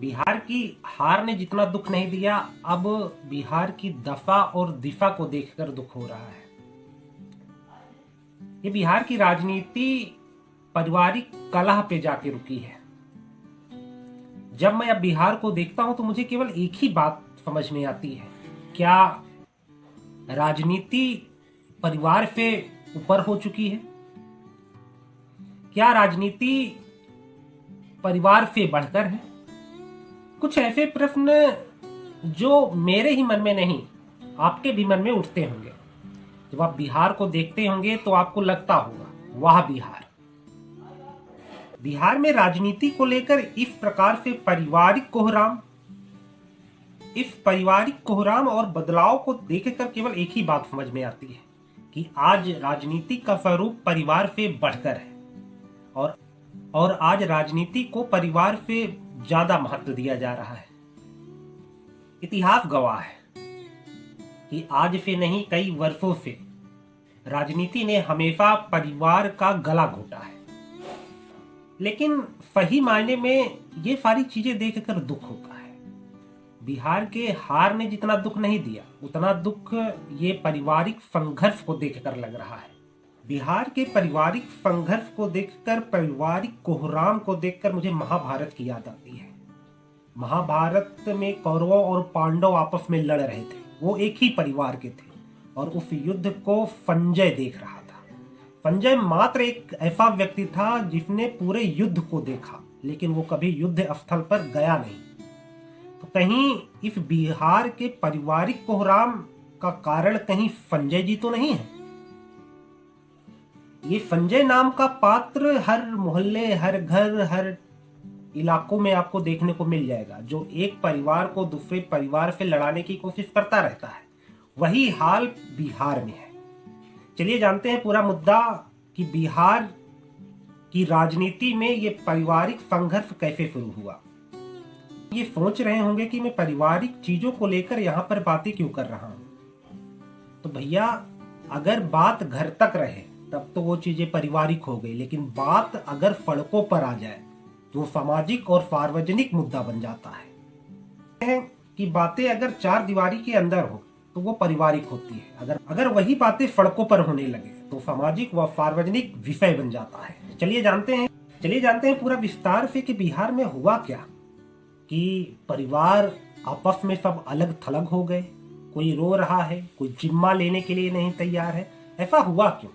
बिहार की हार ने जितना दुख नहीं दिया, अब बिहार की दफा और दिफा को देखकर दुख हो रहा है। ये बिहार की राजनीति पारिवारिक कलह पे जाके रुकी है। जब मैं अब बिहार को देखता हूं तो मुझे केवल एक ही बात समझ में आती है, क्या राजनीति परिवार से ऊपर हो चुकी है? क्या राजनीति परिवार से बढ़कर है? कुछ ऐसे प्रश्न जो मेरे ही मन में नहीं, आपके भी मन में उठते होंगे। जब आप बिहार को देखते होंगे तो आपको लगता होगा, वाह बिहार। बिहार में राजनीति को लेकर इस प्रकार से पारिवारिक कोहराम और बदलाव को देखकर केवल एक ही बात समझ में आती है कि आज राजनीति का स्वरूप परिवार से बढ़कर है और आज राजनीति को परिवार से ज्यादा महत्व दिया जा रहा है। इतिहास गवाह है कि आज से नहीं, कई वर्षों से राजनीति ने हमेशा परिवार का गला घोटा है। लेकिन सही मायने में ये सारी चीजें देखकर दुख होता है। बिहार के हार ने जितना दुख नहीं दिया, उतना दुख ये पारिवारिक संघर्ष को देखकर लग रहा है। बिहार के पारिवारिक संघर्ष को देखकर, पारिवारिक कोहराम को देखकर मुझे महाभारत की याद आती है। महाभारत में कौरवों और पांडव आपस में लड़ रहे थे। वो एक ही परिवार के थे और उस युद्ध को संजय देख रहा था। संजय मात्र एक ऐसा व्यक्ति था जिसने पूरे युद्ध को देखा, लेकिन वो कभी युद्ध स्थल पर गया नहीं। तो कहीं इस बिहार के पारिवारिक कोहराम का कारण कहीं संजय जी तो नहीं है? ये संजय नाम का पात्र हर मोहल्ले, हर घर, हर इलाकों में आपको देखने को मिल जाएगा, जो एक परिवार को दूसरे परिवार से लड़ाने की कोशिश करता रहता है। वही हाल बिहार में है। चलिए जानते हैं पूरा मुद्दा कि बिहार की राजनीति में ये पारिवारिक संघर्ष कैसे शुरू हुआ। ये सोच रहे होंगे कि मैं पारिवारिक चीजों को लेकर यहाँ पर बातें क्यों कर रहा हूँ। तो भैया, अगर बात घर तक रहे तब तो वो चीजें पारिवारिक हो गई, लेकिन बात अगर सड़कों पर आ जाए तो वो सामाजिक और सार्वजनिक मुद्दा बन जाता है कि बातें अगर चार दीवारी के अंदर हो तो वो पारिवारिक होती है, अगर वही बातें सड़कों पर होने लगे तो सामाजिक व सार्वजनिक विषय बन जाता है। चलिए जानते हैं पूरा विस्तार से कि बिहार में हुआ क्या कि परिवार आपस में सब अलग थलग हो गए। कोई रो रहा है, कोई जिम्मा लेने के लिए नहीं तैयार है। ऐसा हुआ क्यों?